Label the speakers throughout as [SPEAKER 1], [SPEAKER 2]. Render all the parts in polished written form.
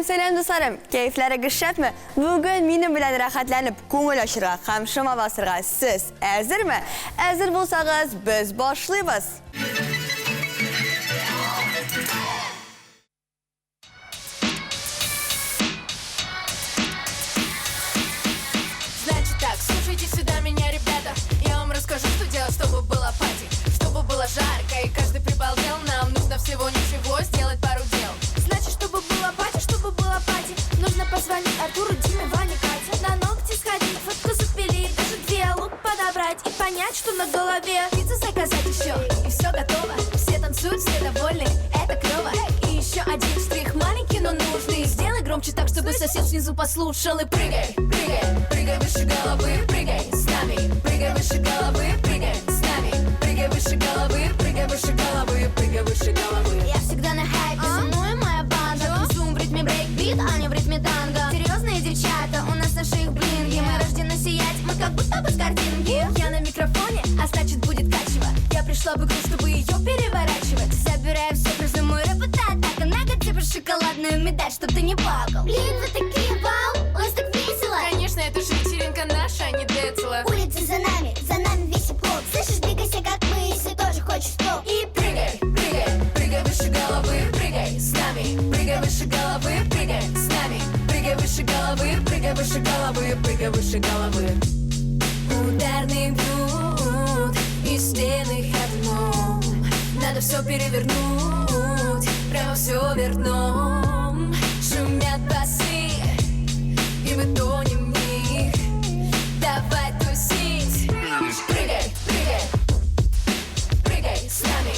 [SPEAKER 1] Selam dostlarım. Keyifleri güçlüymi? Bugün benim bilen rahatlanıp ko'ngil ochirga, ham shama basırga siz hazırmı? Hazır bo'lsangiz biz boshlaymiz.
[SPEAKER 2] Значит так, слушайте сюда меня, ребята. Я вам расскажу, что делать, чтобы было пати, чтобы было жарко и каждый прибалдел. Нам нужно всего ничего сделать пару дел.
[SPEAKER 3] Значит, чтобы было пати, нужно позвонить Артуру, Диме, Ване, Кате. На ногти сходить, фотку запилить, даже две лук подобрать и понять, что на голове.
[SPEAKER 2] Пиццу заказать еще, и все готово. Все танцуют, все довольны, это клево. И еще один штрих маленький, но нужный. Сделай громче так, чтобы сосед снизу послушал. И прыгай, прыгай, прыгай выше головы, прыгай с нами. Прыгай выше головы, прыгай с нами. Прыгай выше головы, прыгай выше головы, прыгай выше головы.
[SPEAKER 3] Я всегда на хайпе, со мной моя банда. Танцуем в ритме брейкбит, а не в ритме танго. Серьезные девчата, у нас на шеях блинги. Мы рождены сиять, мы как будто бы с картинки.
[SPEAKER 2] Я на микрофоне, а значит будет качево. Я пришла в игру, чтобы ее переворачивать.
[SPEAKER 3] Собираю всех, нажиму рэп-атака. Нога тебе шоколадную медаль, чтоб ты не плакал. Блин, вы такие вау, у нас так весело.
[SPEAKER 2] Конечно, это же вечеринка наша, а не Децла.
[SPEAKER 3] Улицы за нами весь клуб. Слышишь, двигайся как мы, если тоже хочешь топ.
[SPEAKER 2] И прыгай, прыгай, прыгай выше головы, прыгай с нами. Прыгай выше головы, прыгай с нами. Прыгай выше головы, прыгай выше головы, прыгай выше головы. Ударный бьют и стены ходуном. Надо все перевернуть, прямо все вверх дном. Шумят басы, и мы тонем в них. Давай тусить, прыгай, прыгай, прыгай с нами.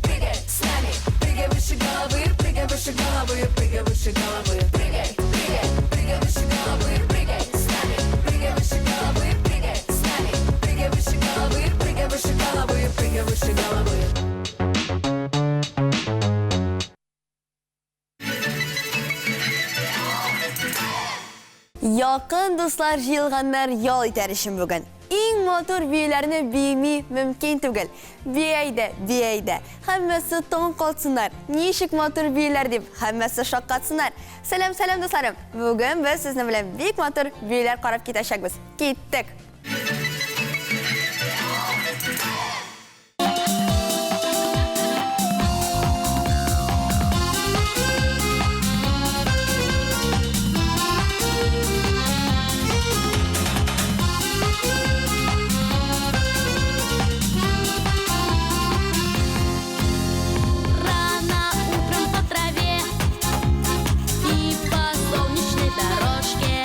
[SPEAKER 2] Прыгай с нами, прыгай выше головы, прыгай выше головы, прыгай выше головы. Прыгай, прыгай, прыгай выше головы, прыгай с нами. Прыгай выше головы, прыгай с нами. Прыгай выше головы, прыгай выше головы, прыгай выше головы.
[SPEAKER 1] Yakın dostlar jilganlar yol iterişim bugün. En motor büyülerini büyümeyi mümkün değil. Büyeyde. Hammasi to'ng qolsinlar. Neshik motor büyüler deb hammasi shoqqatsınlar. Selam dostlarım. Bugün biz sizni bilan büyük motor büyüler qarab ketashakmiz. Ketdik.
[SPEAKER 4] Рано утром по траве и по солнечной дорожке,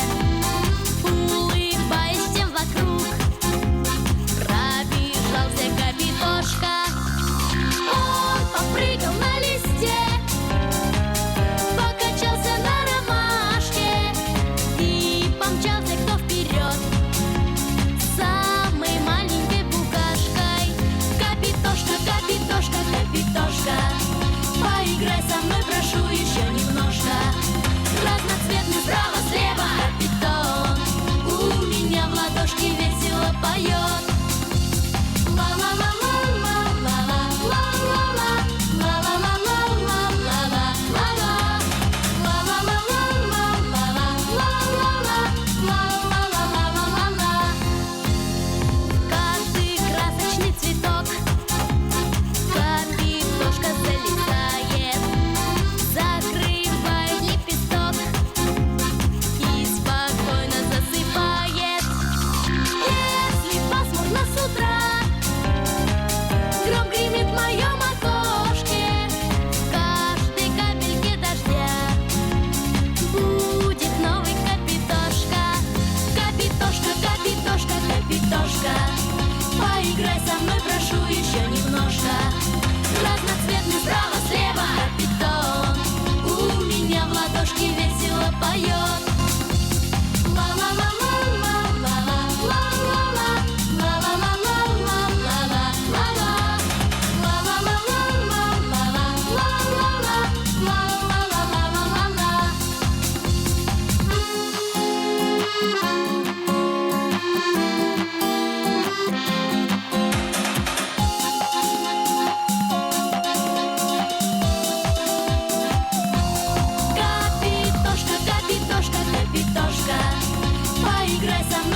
[SPEAKER 4] улыбаясь всем вокруг,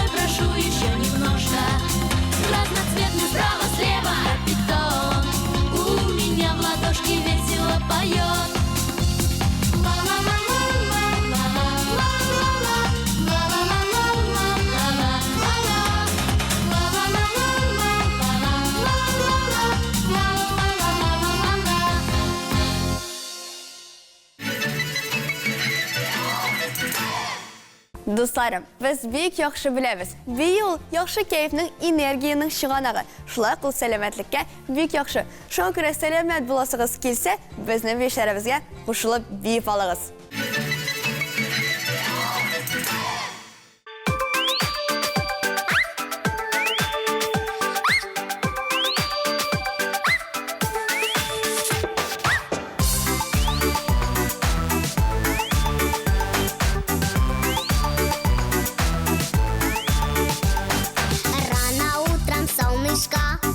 [SPEAKER 2] тобой прошу еще немножко. Разноцветный справа-слева питон у меня в ладошке весело поет.
[SPEAKER 1] Дусларым, біз бек яхшы білеміз. Бей ул яхшы кайфның, энергияның шығанағы. Шулай қыл сәлемәтлікке бек яхшы. Шоң күрі сәлемәт боласығыз келсе, біздің бейшәрімізге қушылып бейіп алығыз.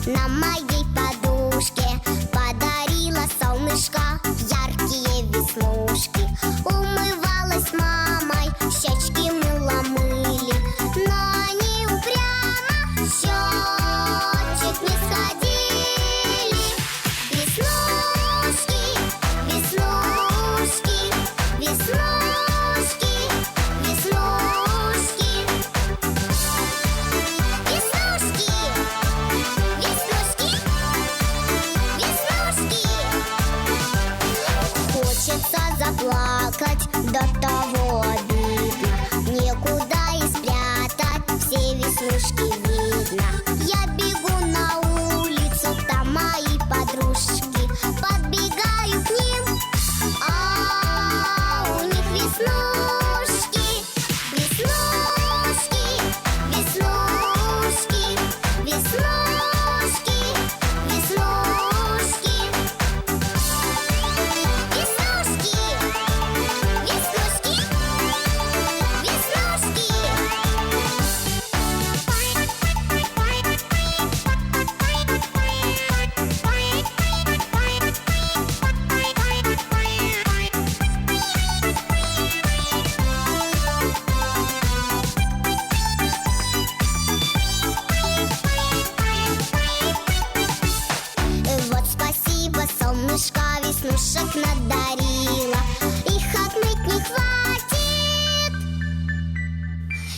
[SPEAKER 4] На моей подушке подарила солнышко яркие веснушки. Умывалась мамой, щечки мыли, но они упрямо щечек не сходили. Веснушки, веснушки, веснушки, веснушки, веснушки. Хочется заплакать, до того обидно. Некуда и спрятать, все веснушки видно. Я бегу на улицу, там мои подружки. Подбегаю к ним, а у них веснушки. Веснушки, веснушки, веснушки, веснушки. Веснушки, веснушки, веснушки. Вот спасибо, солнышко, веснушек надарила. Их отмыть не хватит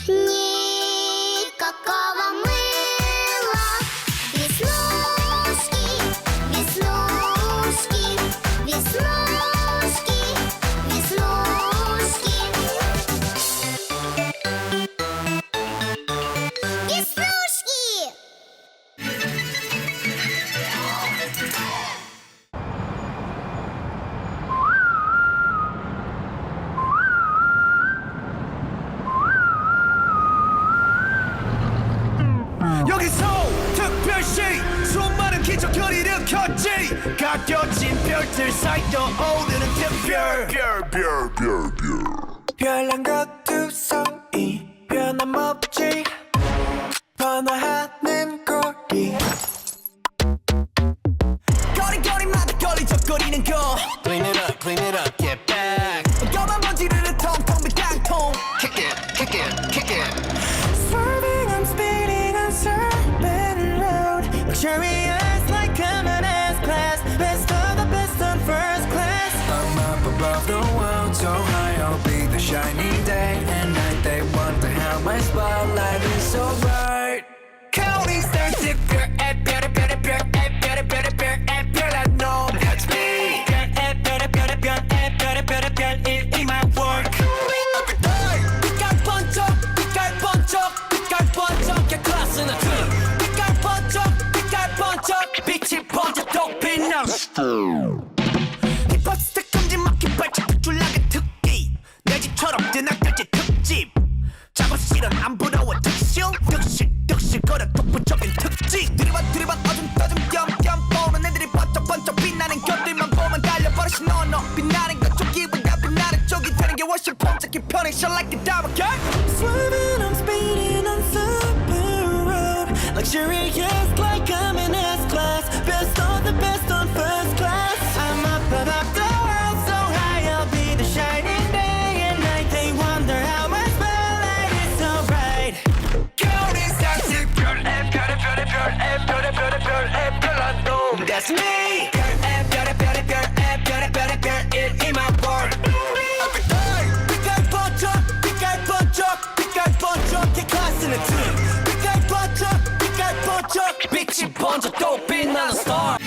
[SPEAKER 4] никакого мыла. Веснушки, веснушки, веснушки, веснушки. Веснушки!
[SPEAKER 5] 여기서 특별시 수많은 기적을 일으켰지. 가껴진 별들 사이여 오르는 특별 별난 것두성이 변함없지. 번화하는 거리 거리거리마다 걸리적거리는 거. Clean it up, get back. 검은 먼지를 텅텅 빈 땅통. Kick it Swerving, I'm speeding on Serpent Road. Luxurious like common S-Class. Best of the best on first class. I'm up above the world, so high I'll be the shiny day and night. They wonder how my spotlight is so bright. Counting stars, if you're at better like no. That's me. In my work. 빛깔 번쩍, get class in the team. 빛깔 번쩍, 빛이 번쩍 빛나. 힙합 스택 금지막힌 발짝 붙줄나게 특기. 내 집처럼 뜨나갈지 특집. 작업실은 안 부러워 득실거려 독보적인 특징. 들이받 어둠 겸 보는 애들이 번쩍 빛나는 것들만 보면 달려버리시. 너 빛나는 것 쪽이보다 빛나는 쪽이 되는 게 훨씬 번쩍히 편해. Shine like a diamond girl. Swerving, I'm speeding on Super Road. Luxurious like I'm in S-Class. Best of the best on first class. I'm up above the world, so high I'll be the shining day and night. They wonder how my spotlight is so bright. 번져 또 빛나는 star.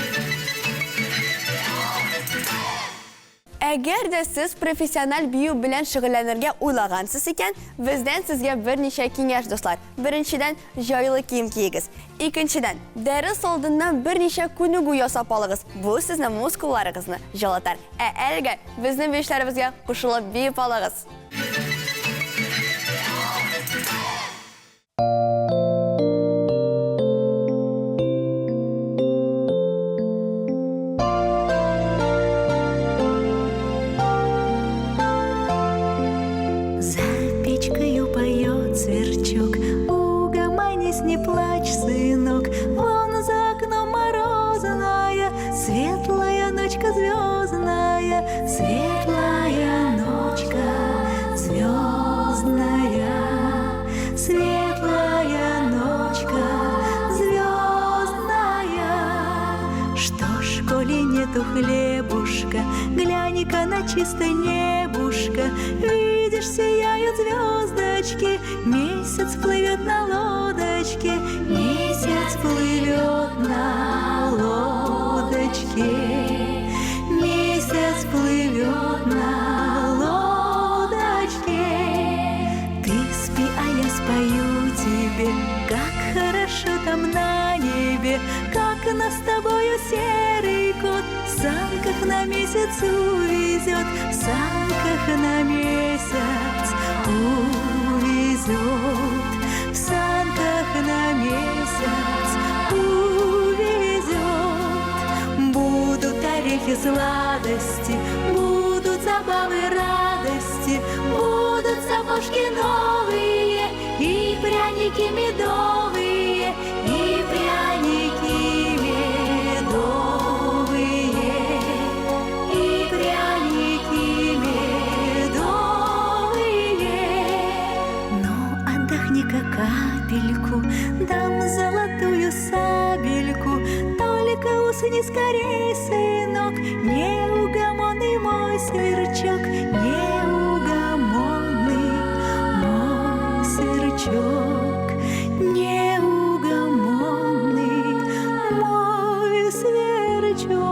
[SPEAKER 1] Agar da siz professional biyu bilan shug'ullanishga o'ylagansiz ekan, bizdan sizga bir necha kengash do'stlar. Birinchidan, joyli kiyim kiyigiz. Ikkinchidan, dars oldindan bir necha ko'nigu yasab oling'iz. Bu sizni muskullaringizni jalatar. Alga bizning beshlarimizga qo'shilib biyib oling'iz.
[SPEAKER 6] Сверчок, угомонись, не плачь, сынок. Вон за окном морозная, светлая ночка звездная, светлая ночка звездная, светлая ночка звездная. Что ж, коли нету хлебушка, глянь-ка на чистое небушка, видишь, сияют звездочки, месяц плывет на лодочке, месяц плывет на лодочке, месяц плывет на лодочке. Ты спи, а я спою тебе, как хорошо там на небе, как нас с тобою серый кот в санках на месяц увезет, в санках на месяц увезет, в санках на месяц увезет. Будут орехи сладости, будут забавы радости, будут сапожки новые и пряники медовые, и пряники медовые, и пряники медовые. Но отдохни-ка капельку, дам золотую сабельку, только усни скорей, сынок, неугомонный мой сверчок, неугомонный мой сверчок, неугомонный мой сверчок.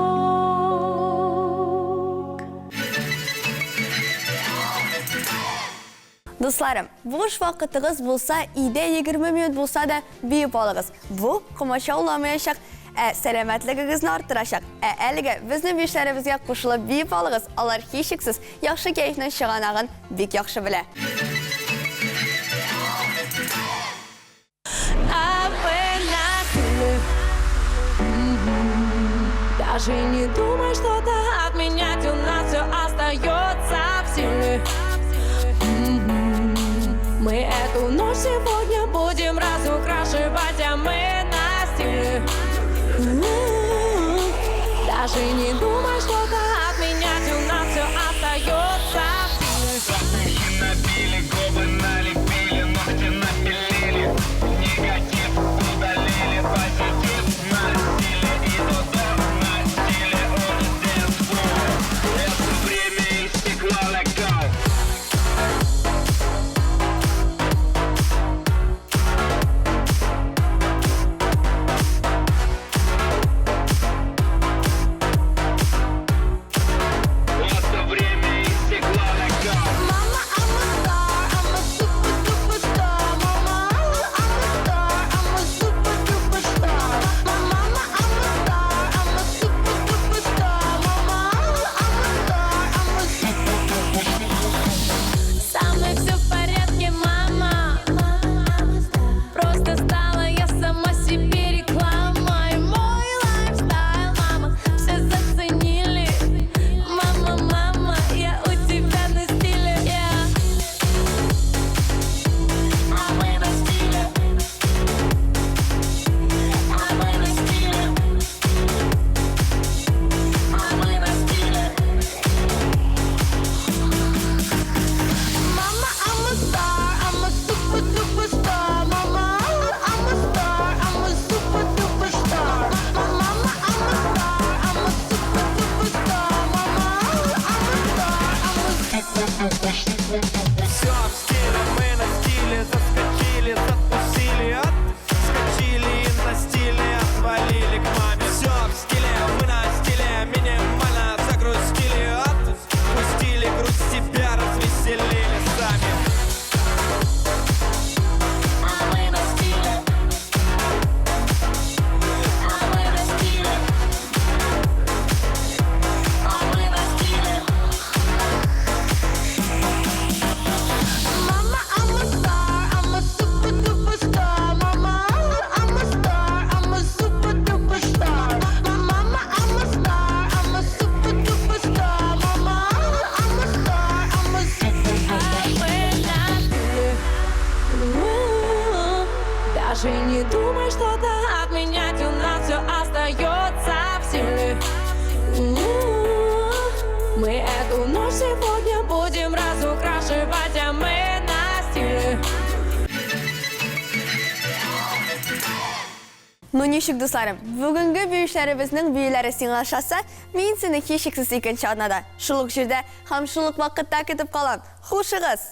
[SPEAKER 1] Dostlarım, boş vaqtınız bo'lsa, iyda 20 minut bo'lsa da biyib oling'iz. Bu qo'masha ulamayacaq, salomatligingizni orttiracaq. Alga bizning beshlarimizga qo'shilib biyib oling'iz. Ular heshiksiz yaxshi kayfni shig'anag'in bek yaxshi bilan.
[SPEAKER 2] Даже не думай что-то отменять, у нас все остается в силе. Мы эту ночь сегодня будем разукрашивать, а мы на стиле. Даже не думай что-то отменять, у нас все остается в силе.
[SPEAKER 5] Запахи набили, губы налепили, ногти напилили, негатив удалили, позитив на стиле и туда на стиле он dance floor. Это время и стекло let go.
[SPEAKER 6] Даже не думай что-то отменять, у нас все остается в силе. Мы эту ночь сегодня будем разукрашивать, а мы на стиле.
[SPEAKER 1] Ну ничек дусларым, бүгінгі бүйіштеріміздің бүйілері сыңалшасы, мен сені кешіксіз екінші арнада. Шылық жерде, хам шылық вақытта кетіп қалам. Хушығыз!